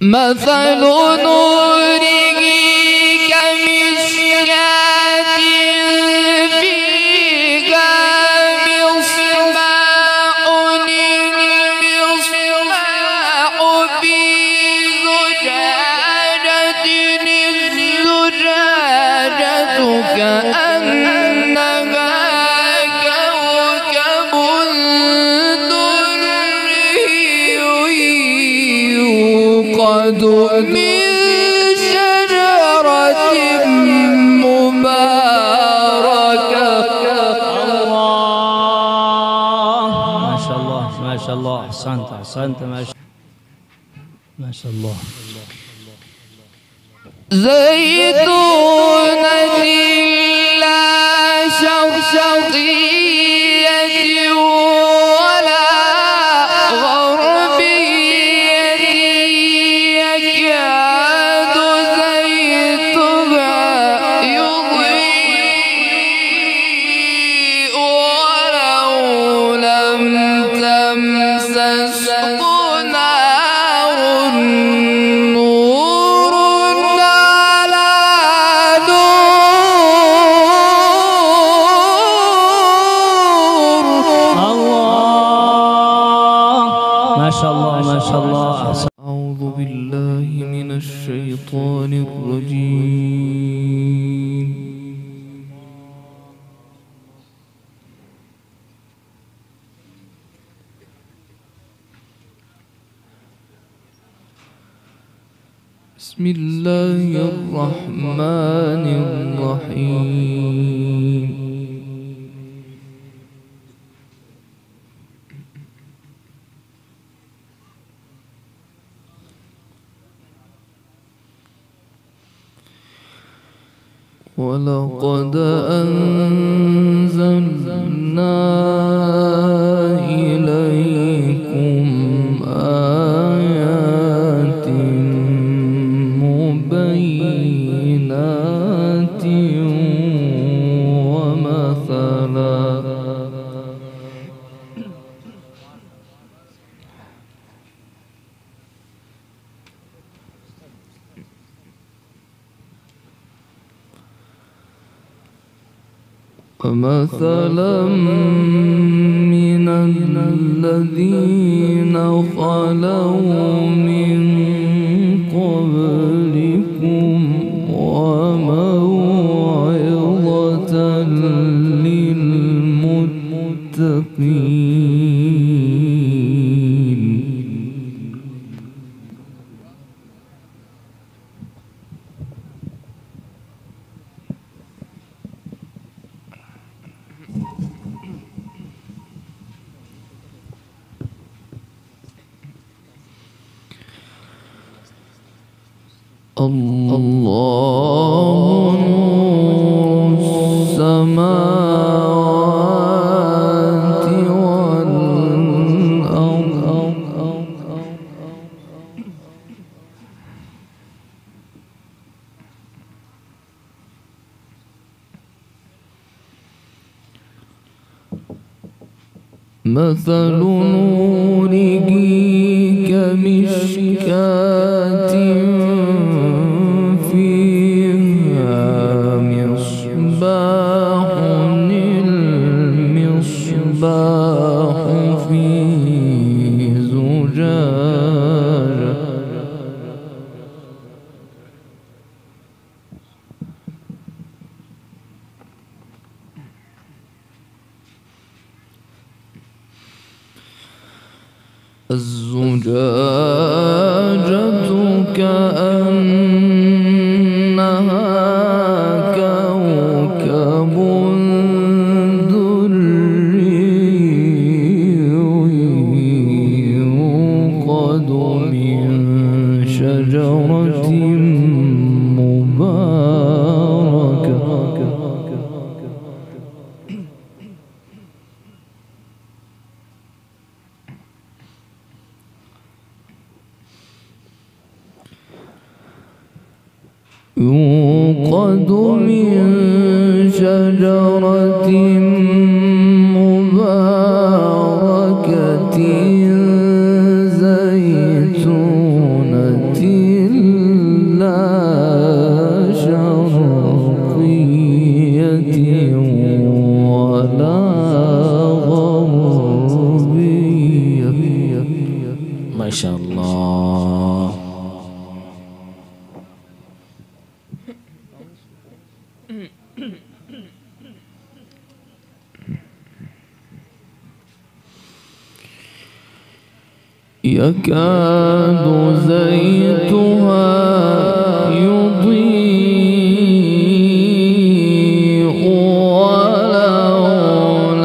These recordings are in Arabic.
مثل نوره كمشكاة فيها مصباح، المصباح في زجاجة، الزجاجة كأنها كوكب دري يوقد من شجرة مباركة. الله ما شاء الله ما شاء الله، أحسنت أحسنت، ما شاء الله. زيتونة لا شرقية ولا غربية، يكاد زيتها يضيء ولو لم تمسسه نار، نور على نور. الله ما شاء الله ما شاء الله. أعوذ بالله من الشيطان الرجيم. بسم الله الرحمن الرحيم. ولقد أنزلنا إليكم آيات مبينات ومثلا من الذين خلوا من قبلكم وموعظة للمتقين. الله نور السماوات والأرض. مثل نوره كمشكاة فيها مصباح، المصباح في زجاجة الزجاجة كأنها كوكب دري يوقد من شجرة مباركة. يوقد من شجرة مباركة زيتونة Masya Allah. يكاد زيتها يضيء ولو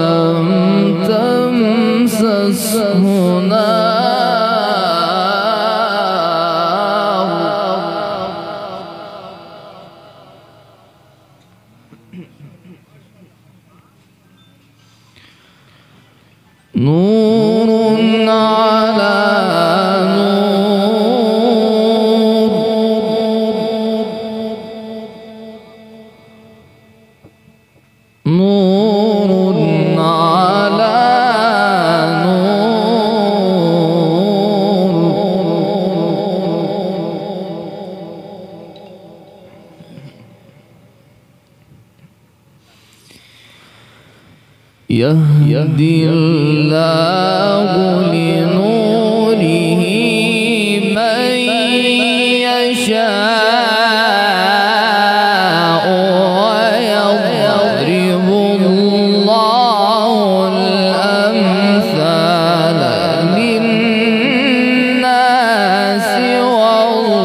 لم تمسسه نور على نور على يهدي الله لنوره من يشاء ويضرب الله الأمثال للناس والله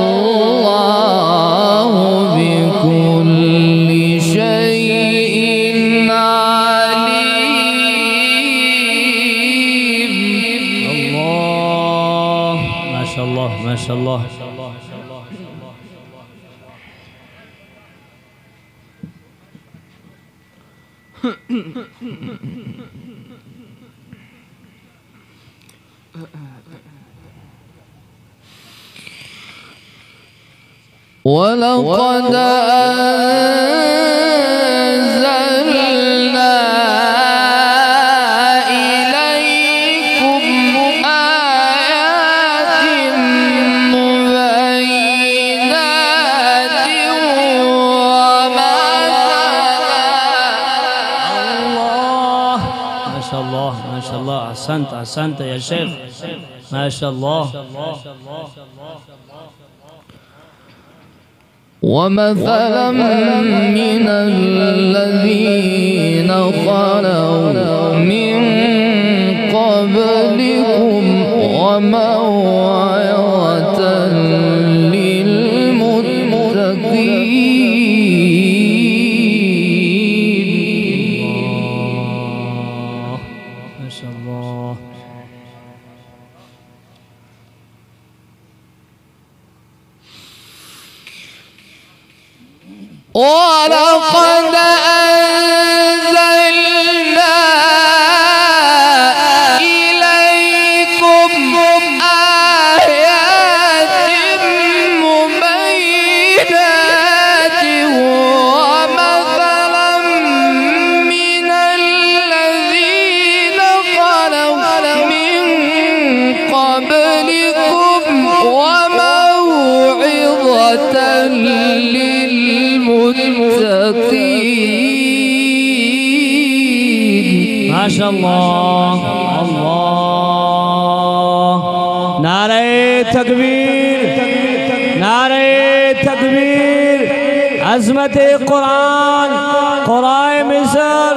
بكل شيء ما شاء الله. ولقد أنزلنا إليكم آيات مبينات الله ما شاء الله. أحسنت يا شيخ، ما شاء الله. ومثلا من الذين خلوا من قبلكم وموعظة للمتقين. ما شاء الله. ولقد أنزلنا إليكم آيات مبينات ومثلا من الذين خلوا من قبلكم وموعظة للمتقين. ما شاء الله. الله. نعرہ تکبیر، نعرہ تکبیر. عظمت قرآن، قرآن مصر.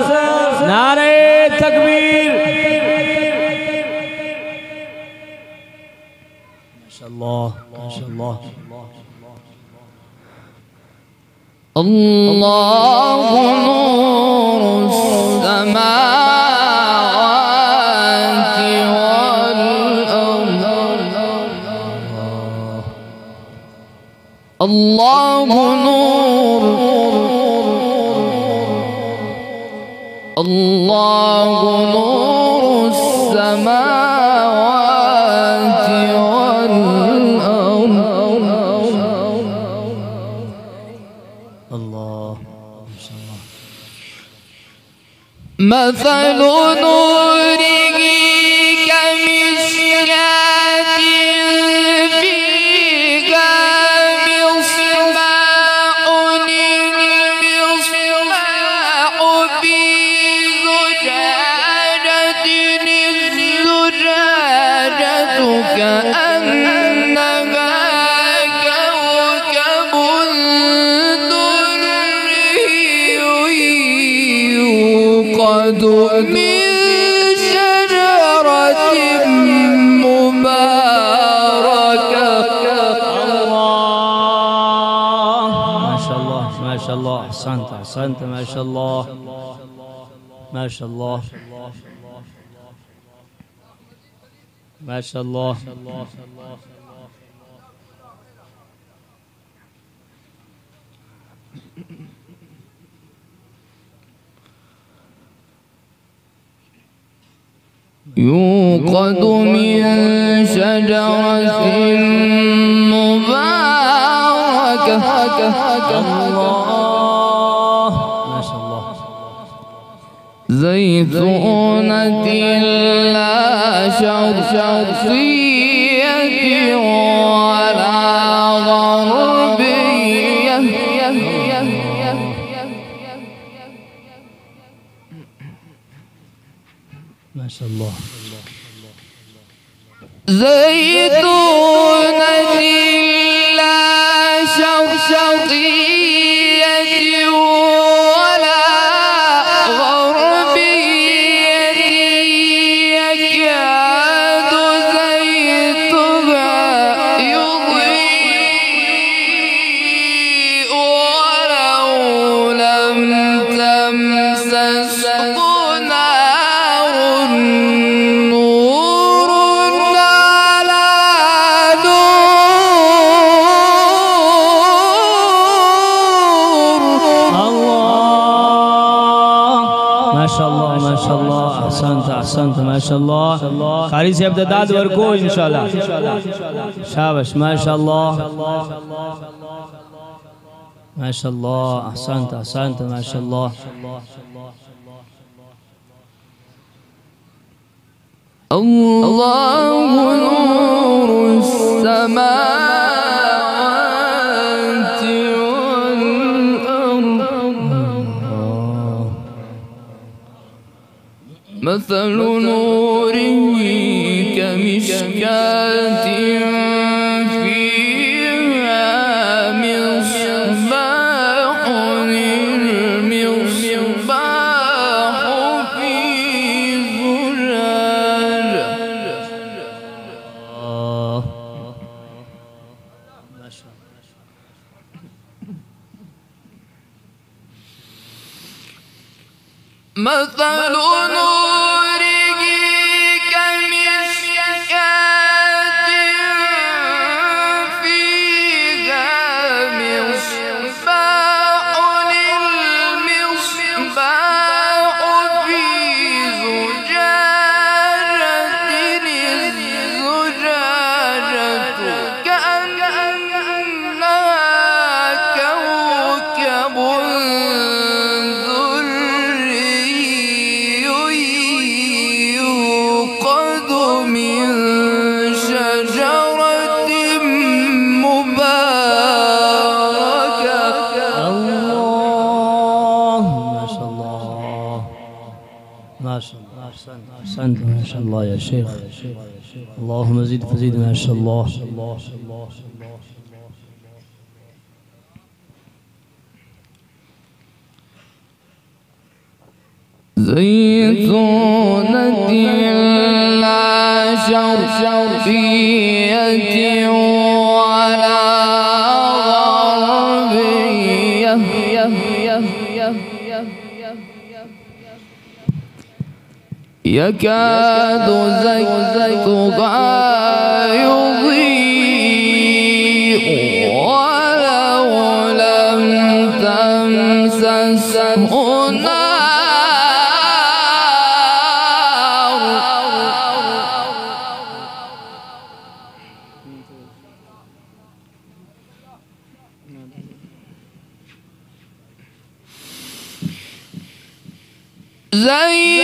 نعرہ تکبیر. ما شاء الله ما شاء الله. الله نور السماوات والأرض. الله نور، الله نور السماوات والأرض. الله ما شاء الله. مثل نوره كمشكاة فيها مصباح، المصباح في زجاجة، الزجاجة كأنها كوكب دري يوقد من شجرة مباركة. ما شاء الله ما شاء الله، أحسنت أحسنت، ما شاء الله ما شاء الله ما شاء الله. يوقد من شجرة مباركة الله ما شاء الله. زيتونة لا شرقية ولا غربية ما شاء الله. زيتونة لا شرقية ولا غربية يكاد زيتها يضيء ولو لم تمسسه نار نور على الله ما شاء الله ما شاء الله، أحسنت أحسنت، ما شاء الله. قاری صاحب د داد ورکو ان شاء الله. شاباش ما شاء الله ما شاء الله، أحسنت أحسنت، ما شاء الله. الله نور السماوات والأرض مثل نوره كمشكاة فيها مصباح المصباح في زجاجة مثل نوره كمشكاة فيها مصباح المصباح في زجاجة الزجاجة كأنها كوكب يوقد من شجرة مباركة. الله ما شاء الله ما شاء الله، أحسنت أحسنت، ما شاء الله يا شيخ. اللهم زد فزيد، ما شاء الله. زيتونة لا شرقية ولا غربية يكاد زيتها يضيء ولو لم تمسسه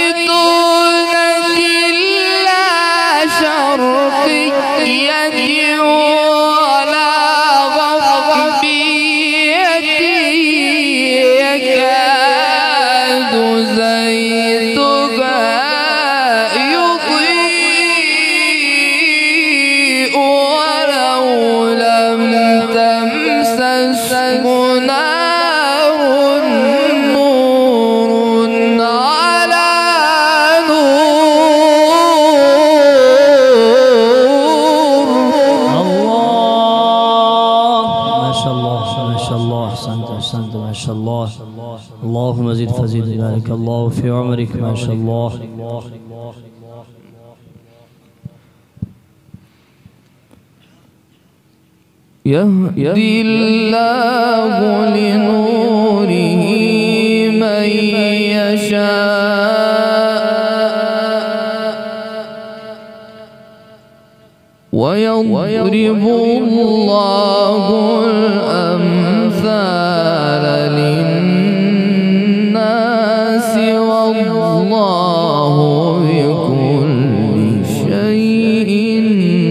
زيتونة لا شرقية ولا غربية يكاد زيتها يضيء شاء الله. اللهم زد فزد بارك الله في عمرك ما شاء الله. يهدي الله لنوره من يشاء ويضرب الله الأمثال للناس والله بكل شيء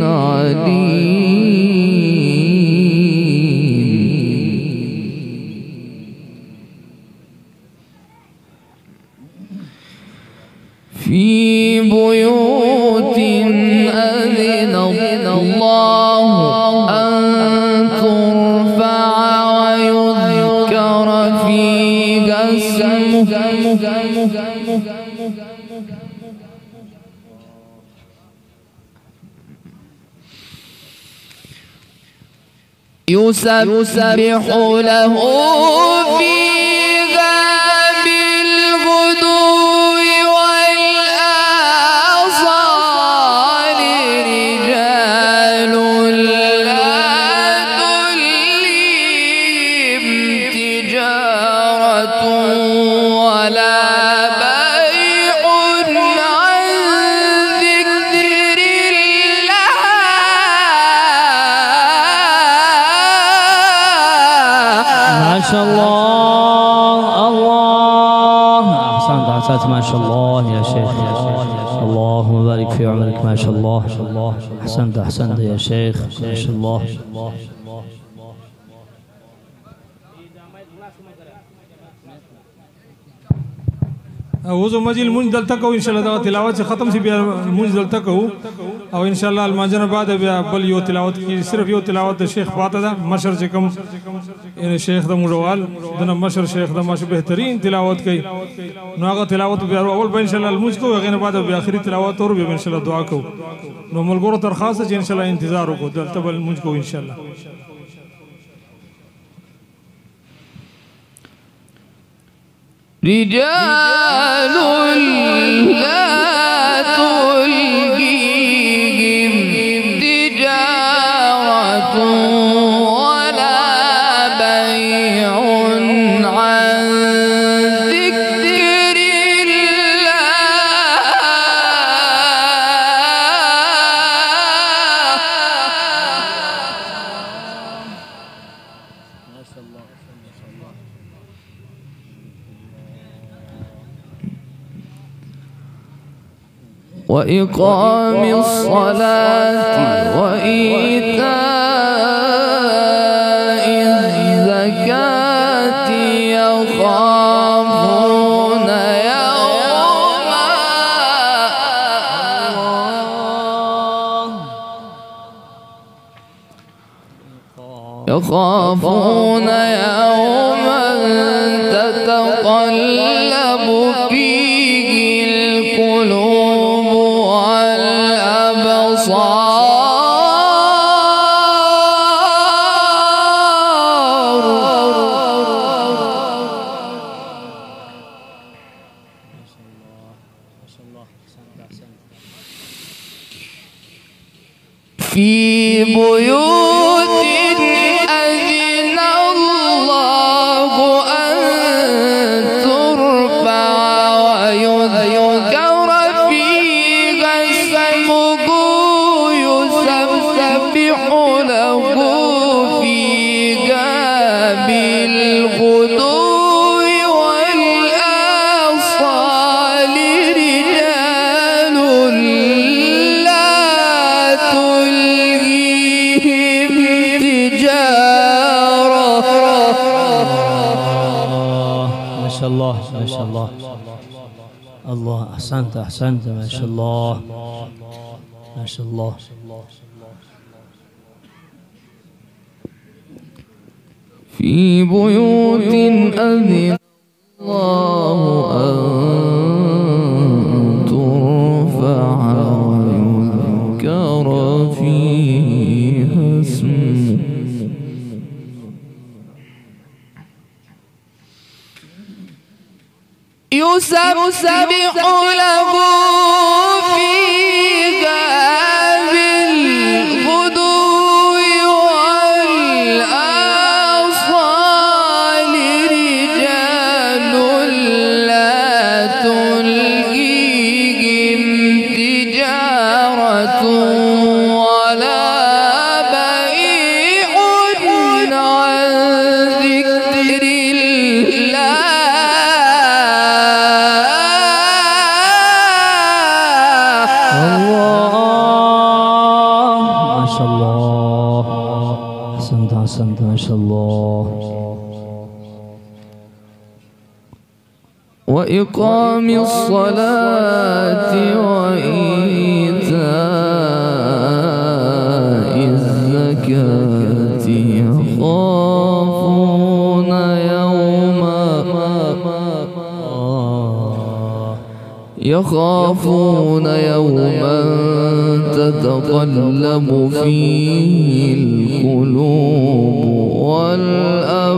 عليم. في بيوت أذن الله أن ترفع ويذكر فيها اسمه يسبح له فيها بالغدو والآصال رجال لا تلهيهم تجارة ولا بيع عن ذكر الله ما شاء الله. الله أحسنت ما شاء الله يا شيخ. اللهم بارك في عمرك ما شاء الله. أحسنت يا شيخ ما شاء الله. وضو مجل منج دلتا کو انشاءاللہ دا تلاوت سے ختم سی بیا منج دلتا کو او انشاءاللہ المانجن بعد بیا بل یو تلاوت کی صرف یو تلاوت شیخ پاتا دا مشر چکم یعنی شیخ دا مجوال دنا مشر شیخ دا ماشو بہترین تلاوت کی نو آگا تلاوت بیا اول با انشاءاللہ المنج کو غین بعد بیا آخری تلاوت اور بیا انشاءاللہ دعا کو نو ملگورو ترخواست ہے انشاءاللہ انتظار کو دلتا بل المنج کو انشاءاللہ. رجال لا تلهيهم تجارة ولا بيع عن ذكر وإقام الصلاة وإيتاء الزكاة يخافون يوما تتقلب فيه القلوب في بيوت أذن الله أن ترفع ويذكر فيها اسمه يسبح له فيها بالغدو والآصال رجال لا تلهيهم تجارة. ما شاء الله ما شاء الله. الله أحسنت ما شاء الله ما شاء الله. في بيوت أذن الله أن ترفع ويذكر فيها اسمه يسبح له فيها بالغدو والآصال رجال لا تلهيهم تجارة ولا بيع عن ذكر الله. أحسنت ما شاء الله. وإقام الصلاة وإيتاء الزكاة يخافون يوما تتقلب فيه القلوب والأبصار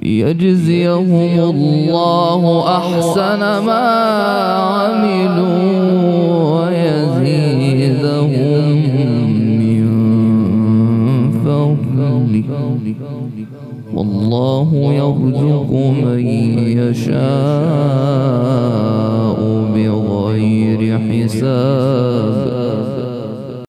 ليجزيهم الله أحسن ما عملوا ويزيدهم من فضله والله يرزق من يشاء